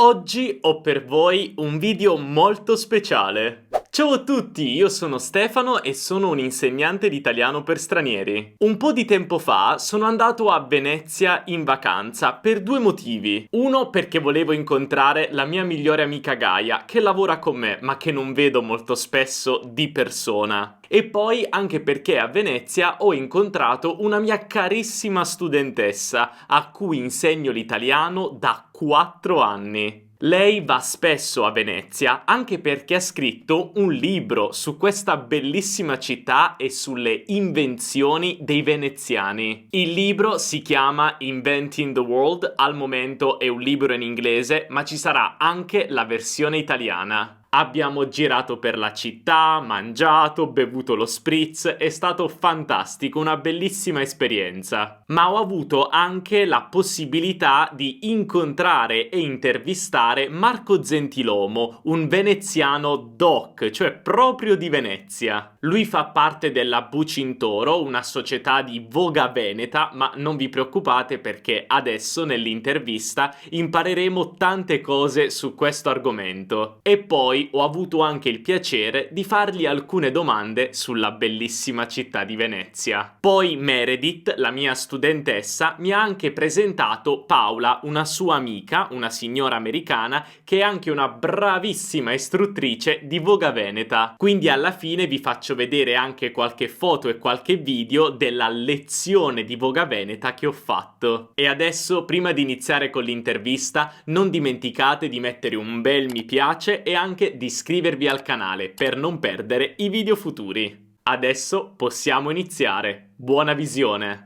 Oggi ho per voi un video molto speciale. Ciao a tutti, io sono Stefano e sono un insegnante di italiano per stranieri. Un po' di tempo fa sono andato a Venezia in vacanza per due motivi. Uno perché volevo incontrare la mia migliore amica Gaia, che lavora con me ma che non vedo molto spesso di persona. E poi anche perché a Venezia ho incontrato una mia carissima studentessa a cui insegno l'italiano da 4 anni. Lei va spesso a Venezia anche perché ha scritto un libro su questa bellissima città e sulle invenzioni dei veneziani. Il libro si chiama Inventing the World, al momento è un libro in inglese, ma ci sarà anche la versione italiana. Abbiamo girato per la città, mangiato, bevuto lo spritz, è stato fantastico, una bellissima esperienza. Ma ho avuto anche la possibilità di incontrare e intervistare Marco Zentilomo, un veneziano doc, cioè proprio di Venezia. Lui fa parte della Bucintoro, una società di voga veneta, ma non vi preoccupate perché adesso nell'intervista impareremo tante cose su questo argomento. E poi ho avuto anche il piacere di fargli alcune domande sulla bellissima città di Venezia. Poi Meredith, la mia studentessa, mi ha anche presentato Paola, una sua amica, una signora americana, che è anche una bravissima istruttrice di voga veneta. Quindi alla fine vi faccio vedere anche qualche foto e qualche video della lezione di voga veneta che ho fatto. E adesso, prima di iniziare con l'intervista, non dimenticate di mettere un bel mi piace e anche di iscrivervi al canale per non perdere i video futuri. Adesso possiamo iniziare. Buona visione!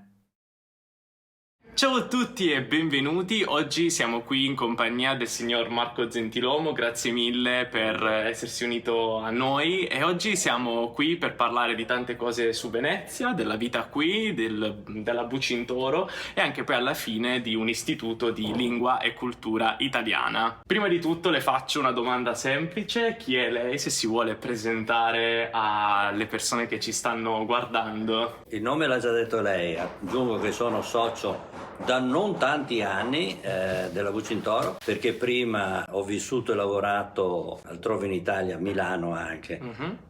Ciao a tutti e benvenuti, oggi siamo qui in compagnia del signor Marco Zentilomo, grazie mille per essersi unito a noi e oggi siamo qui per parlare di tante cose su Venezia, della vita qui, della Bucintoro e anche poi alla fine di un istituto di lingua e cultura italiana. Prima di tutto le faccio una domanda semplice, chi è lei, se si vuole presentare alle persone che ci stanno guardando? Il nome l'ha già detto lei, aggiungo che sono socio da non tanti anni della Bucintoro, perché prima ho vissuto e lavorato altrove in Italia, a Milano anche,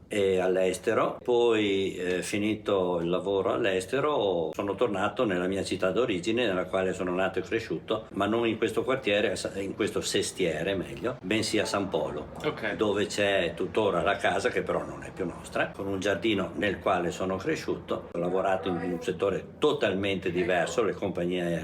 e all'estero. Poi finito il lavoro all'estero sono tornato nella mia città d'origine, nella quale sono nato e cresciuto, ma non in questo quartiere, in questo sestiere meglio, bensì a San Polo, dove c'è tuttora la casa, che però non è più nostra, con un giardino nel quale sono cresciuto. Ho lavorato in un settore totalmente diverso, le compagnie aeree,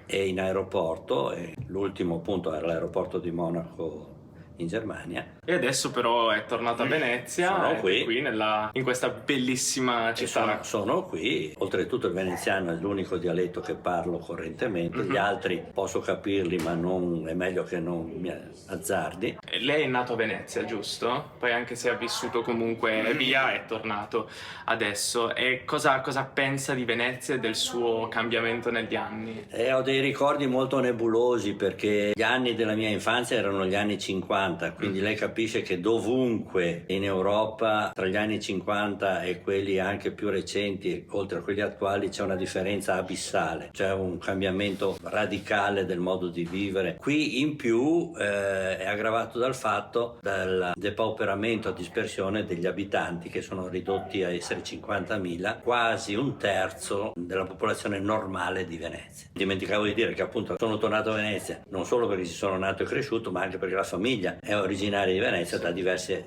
e in aeroporto, e l'ultimo punto era l'aeroporto di Monaco in Germania. E adesso però è tornato a Venezia, sono qui in questa bellissima città. Sono qui, oltretutto il veneziano è l'unico dialetto che parlo correntemente, gli altri posso capirli ma è meglio che non mi azzardi. Lei è nato a Venezia, giusto? Poi anche se ha vissuto comunque via è tornato adesso. E cosa pensa di Venezia e del suo cambiamento negli anni? Ho dei ricordi molto nebulosi perché gli anni della mia infanzia erano gli anni 50, quindi lei capisce che dovunque in Europa tra gli anni 50 e quelli anche più recenti, oltre a quelli attuali, c'è una differenza abissale, c'è un cambiamento radicale del modo di vivere. Qui in più è aggravato dal fatto del depauperamento a dispersione degli abitanti, che sono ridotti a essere 50.000, quasi un terzo della popolazione normale di Venezia. Dimenticavo di dire che appunto sono tornato a Venezia non solo perché ci sono nato e cresciuto, ma anche perché la famiglia è originaria di Venezia da diversi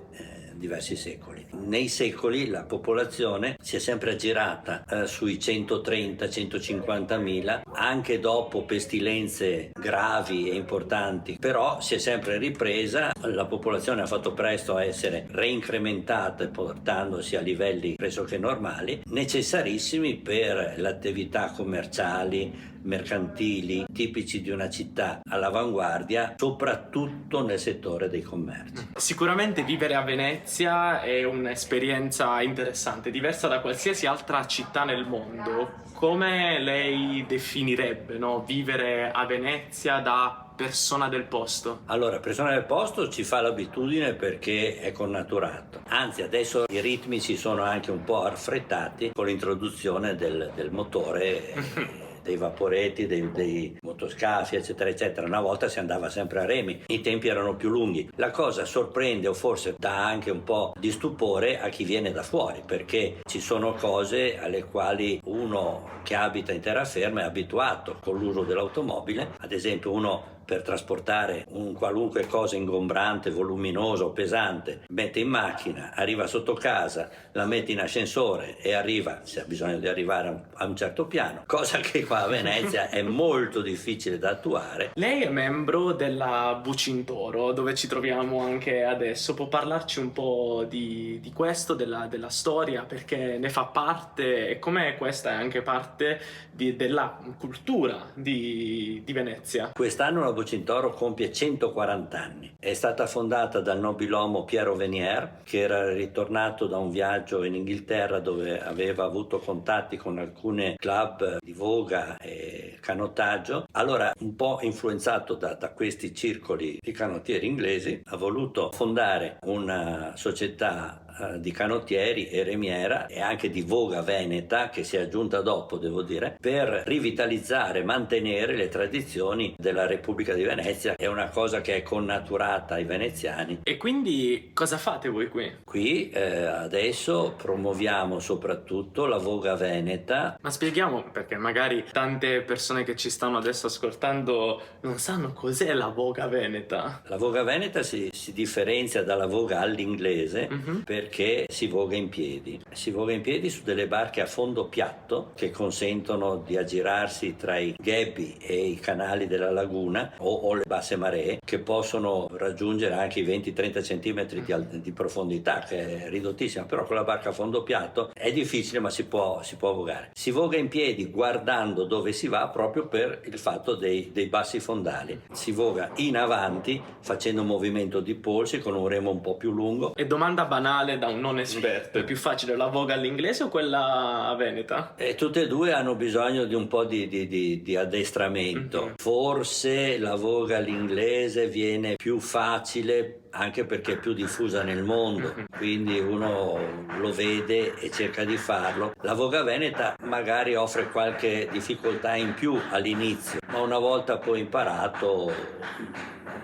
secoli. Nei secoli la popolazione si è sempre aggirata sui 130-150.000, anche dopo pestilenze gravi e importanti, però si è sempre ripresa, la popolazione ha fatto presto a essere reincrementata, portandosi a livelli pressoché normali, necessarissimi per le attività commerciali, mercantili, tipici di una città all'avanguardia, soprattutto nel settore dei commerci. Sicuramente vivere a Venezia è un'esperienza interessante, diversa da qualsiasi altra città nel mondo. Come lei definirebbe, no, vivere a Venezia da persona del posto? Allora, persona del posto ci fa l'abitudine perché è connaturato. Anzi, adesso i ritmi si sono anche un po' affrettati con l'introduzione del motore dei vaporetti, dei motoscafi, eccetera, eccetera. Una volta si andava sempre a remi, i tempi erano più lunghi. La cosa sorprende o forse dà anche un po' di stupore a chi viene da fuori, perché ci sono cose alle quali uno che abita in terraferma è abituato con l'uso dell'automobile. Ad esempio, uno per trasportare un qualunque cosa ingombrante, voluminoso o pesante, mette in macchina, arriva sotto casa, la mette in ascensore e arriva, se ha bisogno di arrivare a un certo piano, cosa che qua a Venezia è molto difficile da attuare. Lei è membro della Bucintoro, dove ci troviamo anche adesso. Può parlarci un po' di questo, della storia, perché ne fa parte e come questa è anche parte della cultura di Venezia? Quest'anno la Bucintoro compie 140 anni. È stata fondata dal nobilomo Piero Venier, che era ritornato da un viaggio in Inghilterra dove aveva avuto contatti con alcune club di voga e canottaggio. Allora, un po' influenzato da questi circoli di canottieri inglesi, ha voluto fondare una società di canottieri e remiera e anche di voga veneta, che si è aggiunta dopo, devo dire, per rivitalizzare, mantenere le tradizioni della Repubblica di Venezia. È una cosa che è connaturata ai veneziani. E quindi cosa fate voi qui? Qui adesso promuoviamo soprattutto la voga veneta. Ma spieghiamo, perché magari tante persone che ci stanno adesso ascoltando non sanno cos'è la voga veneta. La voga veneta si differenzia dalla voga all'inglese perché si voga in piedi. Si voga in piedi su delle barche a fondo piatto che consentono di aggirarsi tra i ghebi e i canali della laguna o le basse maree, che possono raggiungere anche i 20-30 cm di profondità, che è ridottissima, però con la barca a fondo piatto è difficile, ma si può vogare. Si voga in piedi guardando dove si va, proprio per il fatto dei bassi fondali. Si voga in avanti facendo un movimento di polsi con un remo un po' più lungo. E domanda banale da un non esperto, è più facile la voga all'inglese o quella veneta? E tutte e due hanno bisogno di un po' di addestramento. Forse la voga all'inglese viene più facile anche perché è più diffusa nel mondo, quindi uno lo vede e cerca di farlo. La voga veneta magari offre qualche difficoltà in più all'inizio, ma una volta poi imparato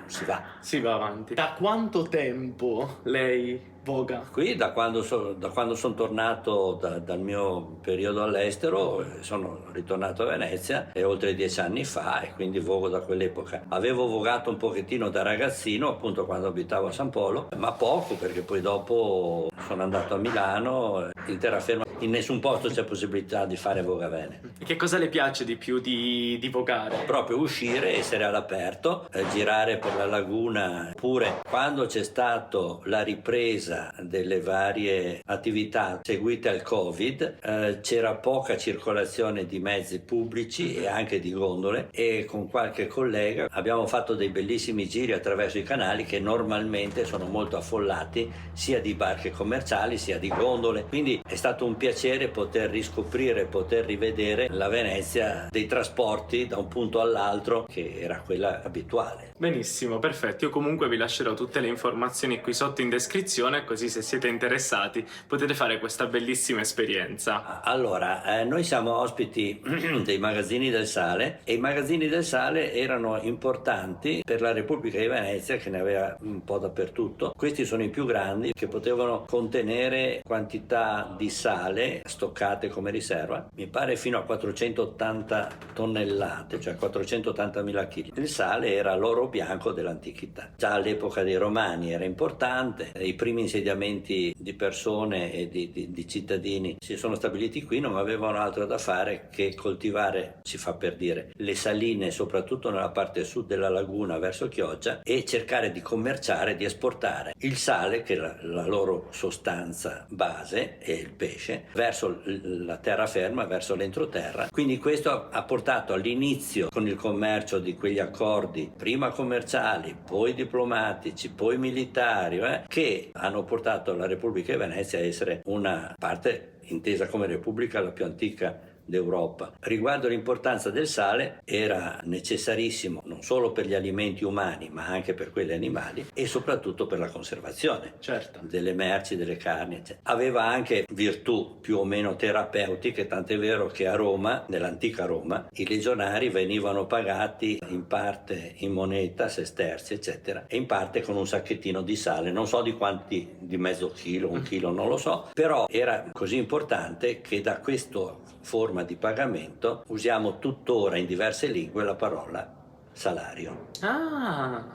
si va avanti. Da quanto tempo lei voga? Qui da quando sono tornato dal mio periodo all'estero, sono ritornato a Venezia e oltre 10 anni fa, e quindi vogo da quell'epoca. Avevo vogato un pochettino da ragazzino, appunto quando abitavo a San Polo, ma poco, perché poi dopo sono andato a Milano, in terraferma in nessun posto c'è possibilità di fare voga veneta. E che cosa le piace di più di vogare? Proprio uscire, essere all'aperto, girare per la laguna, oppure quando c'è stato la ripresa delle varie attività seguite al Covid, c'era poca circolazione di mezzi pubblici e anche di gondole, e con qualche collega abbiamo fatto dei bellissimi giri attraverso i canali che normalmente sono molto affollati, sia di barche commerciali sia di gondole, quindi è stato un piacere poter riscoprire, poter rivedere la Venezia dei trasporti da un punto all'altro, che era quella abituale. Benissimo, perfetto. Io comunque vi lascerò tutte le informazioni qui sotto in descrizione, così se siete interessati potete fare questa bellissima esperienza. Allora, noi siamo ospiti dei Magazzini del Sale, e i Magazzini del Sale erano importanti per la Repubblica di Venezia, che ne aveva un po' dappertutto. Questi sono i più grandi, che potevano contenere quantità di sale stoccate come riserva, mi pare fino a 480 tonnellate, cioè 480.000 kg. Il sale era l'oro bianco dell'antichità. Già all'epoca dei Romani era importante, i primi insediamenti di persone e di cittadini si sono stabiliti qui, non avevano altro da fare che coltivare, si fa per dire, le saline, soprattutto nella parte sud della laguna verso Chioggia, e cercare di commerciare, di esportare il sale, che è la loro sostanza base, e il pesce, verso la terraferma, verso l'entroterra. Quindi questo ha portato all'inizio, con il commercio di quegli accordi, prima commerciali, poi diplomatici, poi militari, che hanno portato la Repubblica di Venezia a essere una parte intesa come Repubblica la più antica d'Europa. Riguardo l'importanza del sale, era necessarissimo non solo per gli alimenti umani ma anche per quelli animali e soprattutto per la conservazione delle merci, delle carni, eccetera. Aveva anche virtù più o meno terapeutiche, tant'è vero che a Roma, nell'antica Roma, i legionari venivano pagati in parte in moneta, sesterzi eccetera, e in parte con un sacchettino di sale, non so di quanti, di mezzo chilo, 1 chilo, non lo so, però era così importante che da questa forma di pagamento usiamo tuttora in diverse lingue la parola salario.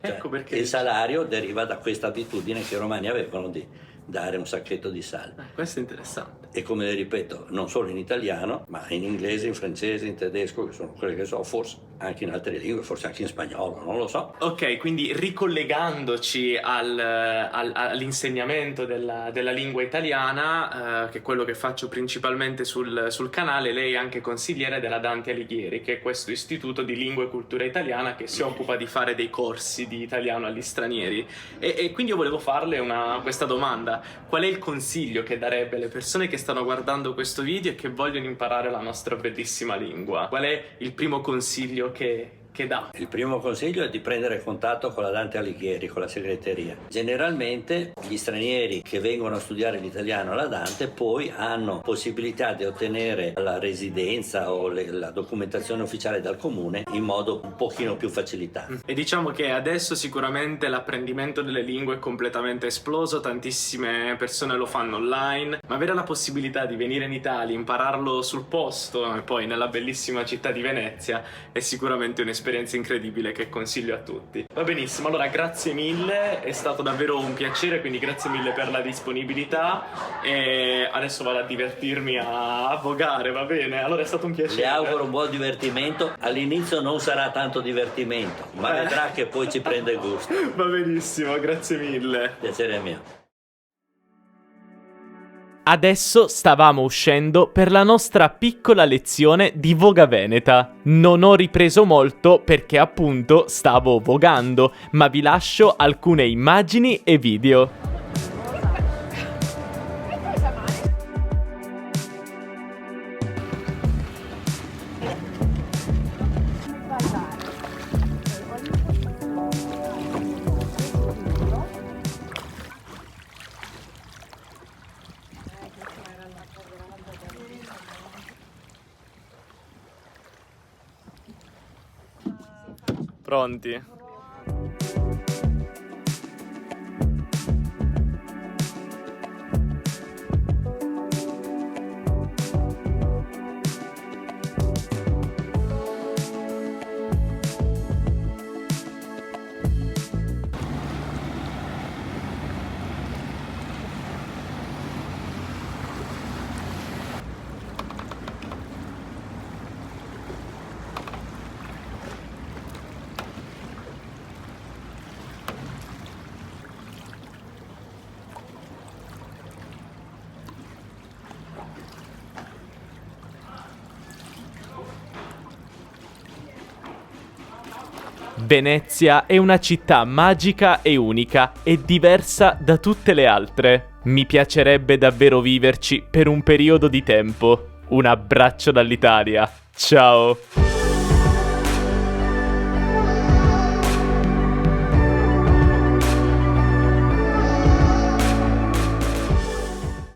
Ecco perché. Il salario deriva da questa abitudine che i romani avevano di dare un sacchetto di sale. Questo è interessante. E come ripeto, non solo in italiano, ma in inglese, in francese, in tedesco, che sono quelle che so, forse anche in altre lingue, forse anche in spagnolo, non lo so. Ok, quindi ricollegandoci all'insegnamento della lingua italiana, che è quello che faccio principalmente sul canale, lei è anche consigliere della Dante Alighieri, che è questo istituto di lingua e cultura italiana che si occupa di fare dei corsi di italiano agli stranieri. E quindi io volevo farle questa domanda. Qual è il consiglio che darebbe alle persone che stanno guardando questo video e che vogliono imparare la nostra bellissima lingua? Qual è il primo consiglio che dà? Il primo consiglio è di prendere contatto con la Dante Alighieri, con la segreteria. Generalmente gli stranieri che vengono a studiare l'italiano alla Dante poi hanno possibilità di ottenere la residenza o la documentazione ufficiale dal comune in modo un pochino più facilitato. E diciamo che adesso sicuramente l'apprendimento delle lingue è completamente esploso, tantissime persone lo fanno online, ma avere la possibilità di venire in Italia, impararlo sul posto e poi nella bellissima città di Venezia è sicuramente un'esperienza incredibile che consiglio a tutti. Va benissimo, allora grazie mille, è stato davvero un piacere, quindi grazie mille per la disponibilità e adesso vado a divertirmi a vogare, va bene? Allora è stato un piacere. Le auguro un buon divertimento, all'inizio non sarà tanto divertimento, ma vedrà che poi ci prende gusto. Va benissimo, grazie mille. Piacere mio. Adesso stavamo uscendo per la nostra piccola lezione di voga veneta. Non ho ripreso molto perché appunto stavo vogando, ma vi lascio alcune immagini e video. Pronti? Venezia è una città magica e unica e diversa da tutte le altre. Mi piacerebbe davvero viverci per un periodo di tempo. Un abbraccio dall'Italia. Ciao!